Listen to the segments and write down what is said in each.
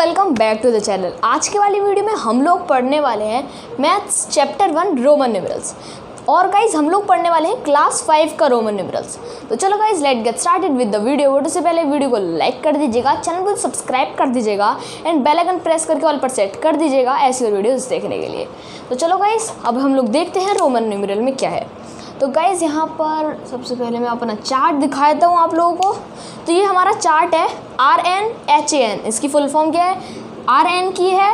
Welcome back to the channel. आज के वाली वीडियो में हम लोग पढ़ने वाले हैं मैथ्स चैप्टर 1 रोमन न्यूमरल्स। और गाइज हम लोग पढ़ने वाले हैं क्लास 5 का रोमन न्यूमरल्स। तो चलो guys let get started with the video से पहले वीडियो को लाइक कर दीजिएगा, चैनल को सब्सक्राइब कर दीजिएगा एंड बेल आइकन प्रेस करके ऑल पर सेट कर दीजिएगा ऐसी और वीडियोज़ देखने के लिए। तो चलो गाइज अब हम लोग देखते हैं रोमन न्यूमरल में क्या है। तो गाइज़ यहाँ पर सबसे पहले मैं अपना चार्ट दिखा देता हूँ आप लोगों को। तो ये हमारा चार्ट है RNHAN, इसकी फुल फॉर्म क्या है? RN की है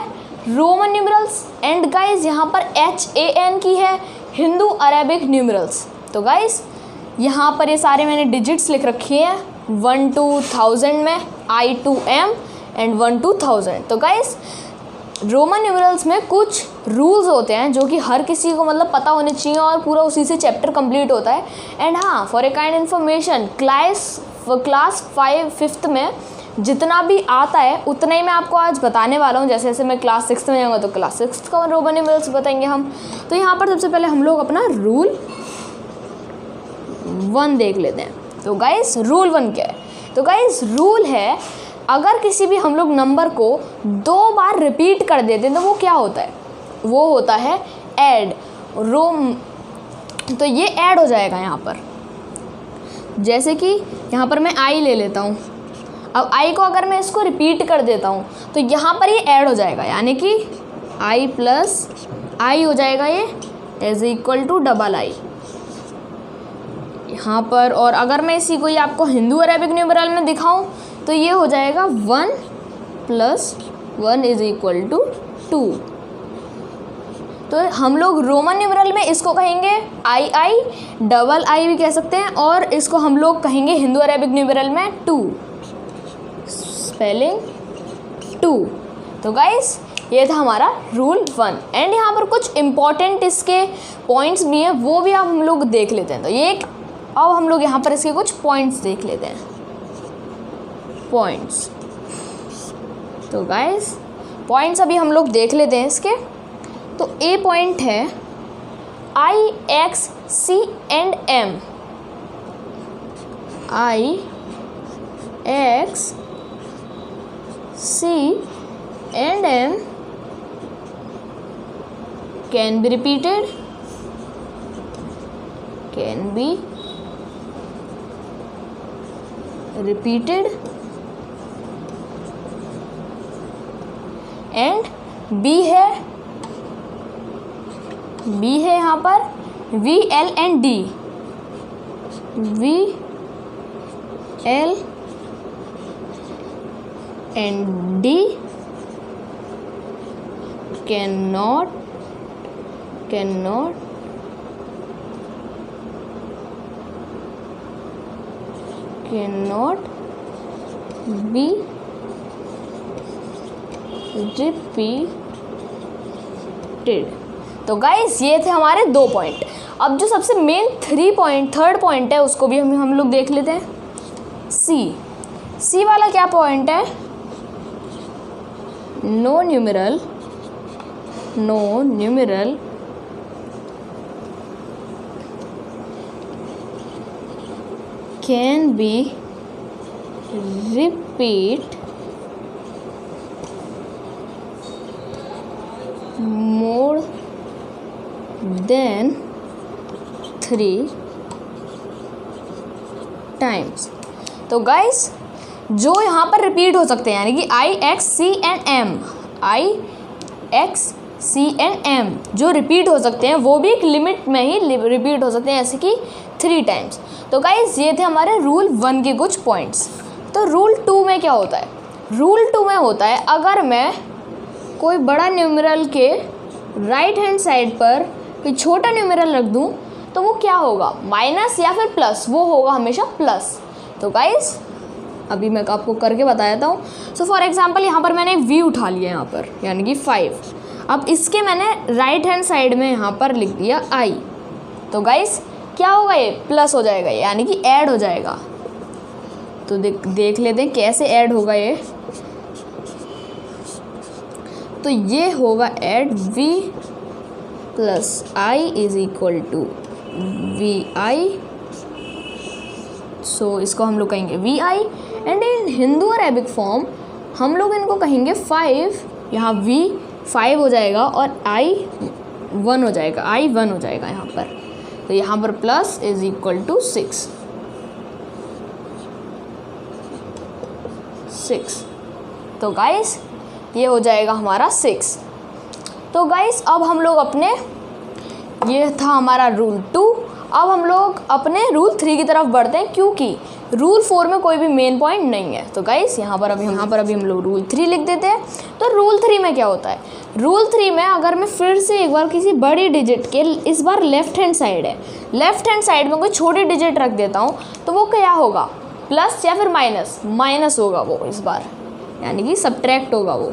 रोमन न्यूमरल्स एंड गाइज़ यहाँ पर HAN की है हिंदू अरेबिक न्यूमरल्स। तो गाइज़ यहाँ पर ये सारे मैंने डिजिट्स लिख रखी हैं 1 to 1000 में, I to M and 1 to 1000। तो गाइज़ रोमन न्यूमरल्स में कुछ रूल्स होते हैं जो कि हर किसी को मतलब पता होने चाहिए और पूरा उसी से चैप्टर कंप्लीट होता है। एंड हाँ, for a kind information class 5th में जितना भी आता है उतना ही मैं आपको आज बताने वाला हूँ। जैसे जैसे मैं क्लास 6th में जाऊँगा तो क्लास 6th का रोमन न्यूमरल्स बताएंगे हम। तो यहाँ पर सबसे पहले हम लोग अपना रूल 1 देख लेते हैं। तो गाइस रूल 1 क्या है? तो गाइस रूल है अगर किसी भी हम लोग नंबर को 2 बार रिपीट कर देते हैं तो वो क्या होता है? वो होता है ऐड रोम। तो ये ऐड हो जाएगा यहाँ पर। जैसे कि यहाँ पर मैं I ले लेता हूँ। अब I को अगर मैं इसको रिपीट कर देता हूँ तो यहाँ पर ये ऐड हो जाएगा, यानी कि I प्लस I हो जाएगा ये is equal to double I यहाँ पर। और अगर मैं इसी को ही आपको हिंदू अरेबिक न्यूमरल में दिखाऊं तो ये हो जाएगा 1 प्लस 1 इज इक्वल टू 2। तो हम लोग रोमन न्यूमरल में इसको कहेंगे I, डबल I भी कह सकते हैं, और इसको हम लोग कहेंगे हिंदू अरेबिक न्यूमरल में 2, स्पेलिंग 2। तो गाइस ये था हमारा रूल 1 एंड यहाँ पर कुछ इम्पॉर्टेंट इसके पॉइंट्स भी हैं, वो भी हम लोग देख लेते हैं। तो ये अब हम लोग यहाँ पर इसके कुछ पॉइंट्स देख लेते हैं। पॉइंट्स, तो गाइस पॉइंट्स अभी हम लोग देख लेते हैं इसके। तो ए पॉइंट है I, X, C and M। I, X, C and M can be repeated, can be repeated and B है यहाँ पर V, L and D। V, L and D cannot be repeated। तो गाइस ये थे हमारे 2 point. अब जो सबसे मेन थर्ड पॉइंट है उसको भी हम लोग देख लेते हैं। सी वाला क्या पॉइंट है? No numeral can be repeat more than 3 times। तो गाइस जो यहाँ पर रिपीट हो सकते हैं, यानी कि I, X, C and M, I, X, C and M जो रिपीट हो सकते हैं वो भी एक लिमिट में ही रिपीट हो सकते हैं, जैसे कि 3 टाइम्स। तो गाइस ये थे हमारे रूल 1 के कुछ पॉइंट्स। तो रूल 2 में क्या होता है? रूल 2 में होता है अगर मैं कोई बड़ा न्यूमरल के राइट हैंड साइड पर कोई छोटा न्यूमरल रख दूं तो वो क्या होगा? माइनस या फिर प्लस, वो होगा हमेशा प्लस। तो गाइस अभी मैं आपको करके बता देता हूँ। सो फॉर एग्जांपल यहाँ पर मैंने एक V उठा लिया यहाँ पर, यानी कि 5। अब इसके मैंने राइट हैंड साइड में यहाँ पर लिख दिया I। तो गाइस क्या होगा? ये प्लस हो जाएगा, यानी कि ऐड हो जाएगा। तो देख लेते हैं कैसे ऐड होगा ये। तो ये होगा add V plus I is equal to VI। So इसको हम लोग कहेंगे VI। And in Hindu Arabic form हम लोग इनको कहेंगे 5, यहाँ v 5 हो जाएगा और i 1 हो जाएगा, i 1 हो जाएगा यहाँ पर। तो यहाँ पर प्लस इज इक्वल टू 6। तो गाइस ये हो जाएगा हमारा 6। तो गाइस अब हम लोग अपने, ये था हमारा रूल 2। अब हम लोग अपने रूल 3 की तरफ बढ़ते हैं, क्योंकि रूल 4 में कोई भी मेन पॉइंट नहीं है। तो गाइस यहाँ पर अभी हम लोग रूल 3 लिख देते हैं। तो रूल 3 में क्या होता है, रूल 3 में अगर मैं फिर से एक बार किसी बड़ी डिजिट के, इस बार लेफ्ट हैंड साइड है, लेफ्ट हैंड साइड में कोई छोटी डिजिट रख देता हूँ, तो वो क्या होगा, प्लस या फिर माइनस होगा वो इस बार, यानी कि सब्ट्रैक्ट होगा वो।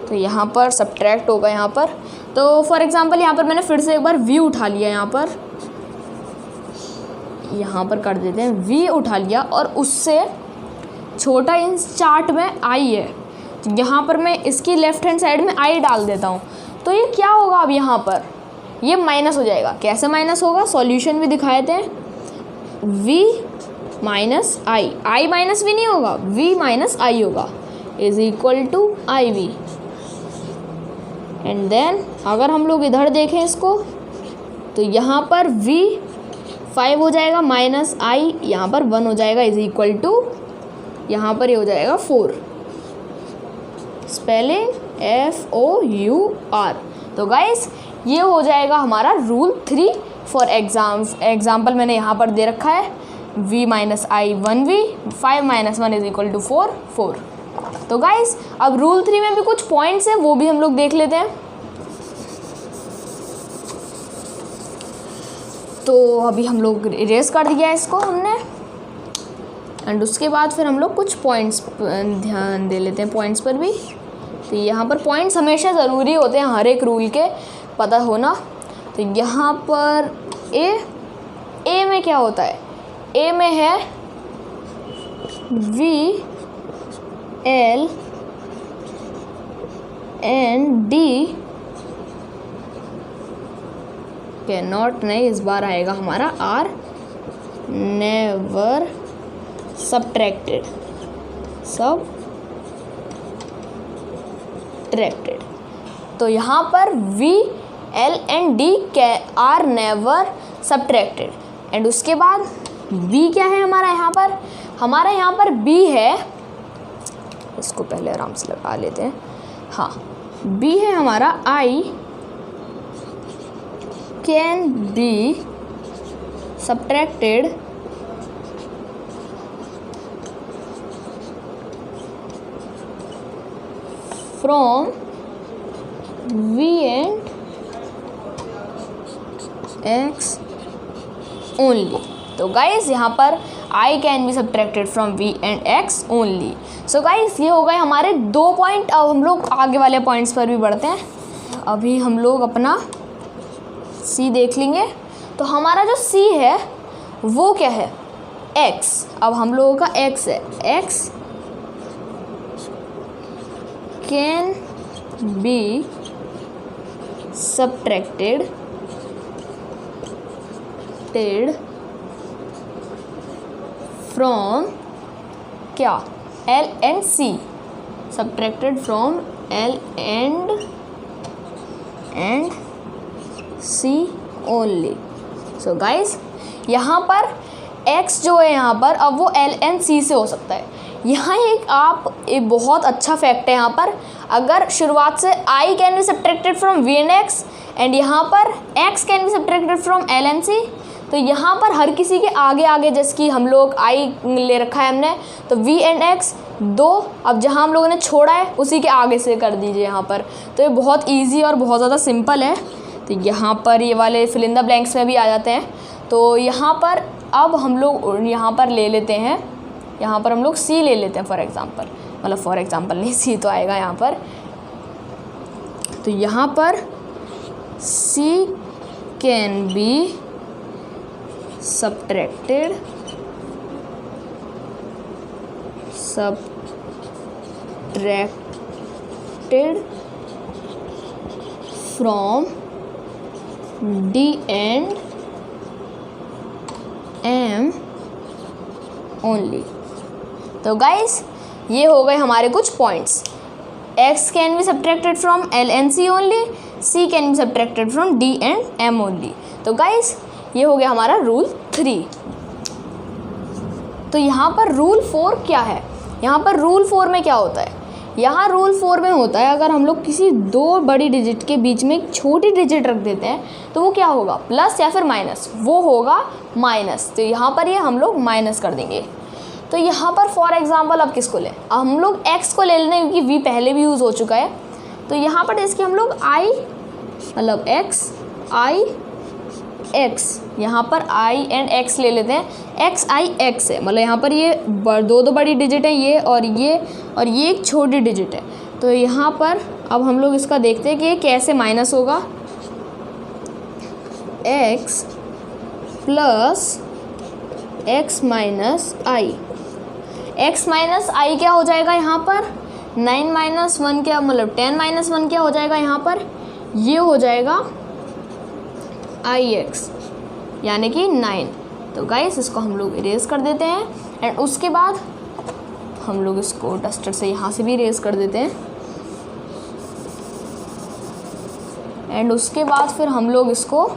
तो यहाँ पर सब्ट्रैक्ट होगा यहाँ पर। तो फॉर एग्जांपल यहाँ पर मैंने फिर से एक बार v उठा लिया, यहाँ पर कर देते हैं v उठा लिया, और उससे छोटा इस चार्ट में i है, तो यहाँ पर मैं इसकी लेफ्ट हैंड साइड में i डाल देता हूँ। तो ये क्या होगा, अब यहाँ पर ये माइनस हो जाएगा। कैसे माइनस होगा, सॉल्यूशन भी दिखाए थे, v minus i minus v नहीं होगा, v माइनस i होगा, is equal to iv। And then अगर हम लोग इधर देखें इसको, तो यहाँ पर v 5 हो जाएगा माइनस i, यहाँ पर 1 हो जाएगा, इज इक्वल टू, यहाँ पर ये हो जाएगा 4। Spelling FOUR। तो गाइस ये हो जाएगा हमारा रूल 3 फॉर एग्जाम्पल मैंने यहाँ पर दे रखा है, v minus i 1v, 5 minus 1 is equal to 4। तो गाइस अब रूल 3 में भी कुछ पॉइंट्स हैं, वो भी हम लोग देख लेते हैं। तो अभी हम लोग इरेज कर दिया इसको हमने, एंड उसके बाद फिर हम लोग कुछ पॉइंट्स ध्यान दे लेते हैं पॉइंट्स पर भी। तो यहाँ पर पॉइंट्स हमेशा ज़रूरी होते हैं हर एक रूल के पता होना। तो यहाँ पर ए में क्या होता है, ए में है V L and D के नॉट नहीं, इस बार आएगा हमारा R नेवर सब्ट्रैक्टेड। तो यहाँ पर V L and D के आर नेवर सब्ट्रैक्टेड। एंड उसके बाद B क्या है हमारा यहाँ पर B है, इसको पहले आराम से लगा लेते हैं। हाँ, B है हमारा I can be subtracted from V and X only. तो गाइस यहाँ पर I can be subtracted from V and X only. So guys ये हो गए हमारे 2 पॉइंट। अब हम लोग आगे वाले पॉइंट्स पर भी बढ़ते हैं। अभी हम लोग अपना C देख लेंगे। तो हमारा जो C है वो क्या है, X। अब हम लोगों का X है, X can be subtracted from क्या, L and C, subtracted from L and C only. So guys यहाँ पर X जो है यहाँ पर, अब वो L and C से हो सकता है। यहाँ एक बहुत अच्छा फैक्ट है यहाँ पर, अगर शुरुआत से I can be subtracted from V and X and यहाँ पर X can be subtracted from L and C, तो यहाँ पर हर किसी के आगे आगे, जैसे कि हम लोग I ले रखा है हमने, तो V and X 2, अब जहाँ हम लोगों ने छोड़ा है उसी के आगे से कर दीजिए यहाँ पर। तो ये बहुत इजी और बहुत ज़्यादा सिंपल है। तो यहाँ पर ये वाले फिल इन द ब्लैंक्स में भी आ जाते हैं। तो यहाँ पर अब हम लोग यहाँ पर ले लेते हैं, यहाँ पर हम लोग C ले लेते हैं फॉर एग्ज़ाम्पल नहीं, C तो आएगा यहाँ पर। तो यहाँ पर C can be subtracted from D and M only. तो गाइस ये हो गए हमारे कुछ points. x can be subtracted from l and c only, c can be subtracted from d and m only. तो गाइस ये हो गया हमारा रूल 3। तो यहाँ पर रूल 4 क्या है? यहाँ पर रूल 4 में क्या होता है? यहाँ रूल 4 में होता है अगर हम लोग किसी दो बड़ी डिजिट के बीच में एक छोटी डिजिट रख देते हैं तो वो क्या होगा, प्लस या फिर माइनस, वो होगा माइनस। तो यहाँ पर ये हम लोग माइनस कर देंगे। तो यहाँ पर फॉर एग्जांपल अब किसको लें, हम लोग x को ले लेना क्योंकि v पहले भी यूज़ हो चुका है। तो यहाँ पर इसके हम लोग i मतलब x यहाँ पर i एंड x ले लेते हैं। x i x है, मतलब यहाँ पर ये दो बड़ी डिजिट है, ये और ये एक छोटी डिजिट है। तो यहाँ पर अब हम लोग इसका देखते हैं कि ये कैसे माइनस होगा। x प्लस x माइनस आई, x माइनस आई क्या हो जाएगा यहाँ पर, 9 माइनस 1 क्या मतलब 10 माइनस 1 क्या हो जाएगा यहाँ पर, ये हो जाएगा ix यानी कि 9। तो गाइस इसको हम लोग इरेज कर देते हैं एंड उसके बाद हम लोग इसको डस्टर से यहाँ से भी इरेज कर देते हैं एंड उसके बाद फिर हम लोग इसको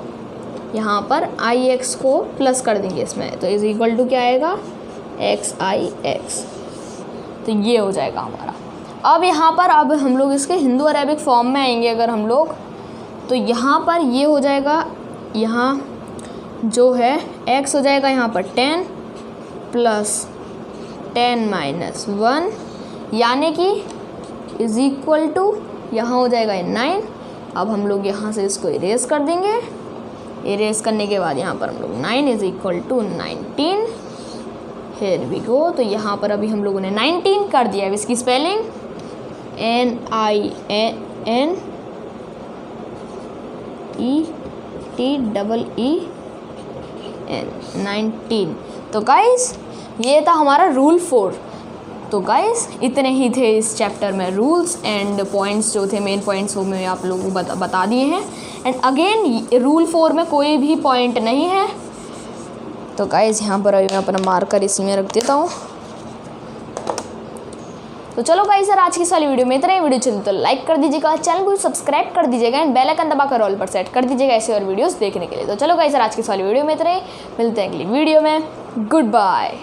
यहाँ पर ix को प्लस कर देंगे इसमें। तो इज इक्वल टू क्या आएगा, x i x। तो ये हो जाएगा हमारा। अब यहाँ पर अब हम लोग इसके हिंदू अरेबिक फॉर्म में आएंगे अगर हम लोग, तो यहाँ पर ये हो जाएगा, यहाँ जो है x हो जाएगा यहाँ पर 10 प्लस 10 माइनस 1 यानी कि इज इक्वल टू यहाँ हो जाएगा 9। अब हम लोग यहाँ से इसको इरेज कर देंगे। इरेज करने के बाद यहाँ पर हम लोग 9 is equal to 19, here we go. तो यहाँ पर अभी हम लोगों ने 19 कर दिया है। इसकी स्पेलिंग NINETEEN 19। तो गाइस ये था हमारा रूल 4। तो गाइस इतने ही थे इस चैप्टर में रूल्स एंड पॉइंट्स जो थे, मेन पॉइंट्स वो मैं आप लोगों को बता दिए हैं। एंड अगेन रूल 4 में कोई भी पॉइंट नहीं है। तो गाइस यहाँ पर अभी मैं अपना मार्कर इसी में रख देता हूँ। तो चलो गाइस यार आज की इस वाली वीडियो में इतना ही। वीडियो चलती तो लाइक कर दीजिएगा, चैनल को सब्सक्राइब कर दीजिएगा एंड बेल आइकन दबाकर ऑल पर सेट कर दीजिएगा ऐसे और वीडियोस देखने के लिए। तो चलो गाइस यार आज की इस वाली वीडियो में इतना ही, मिलते हैं अगली वीडियो में। Good bye.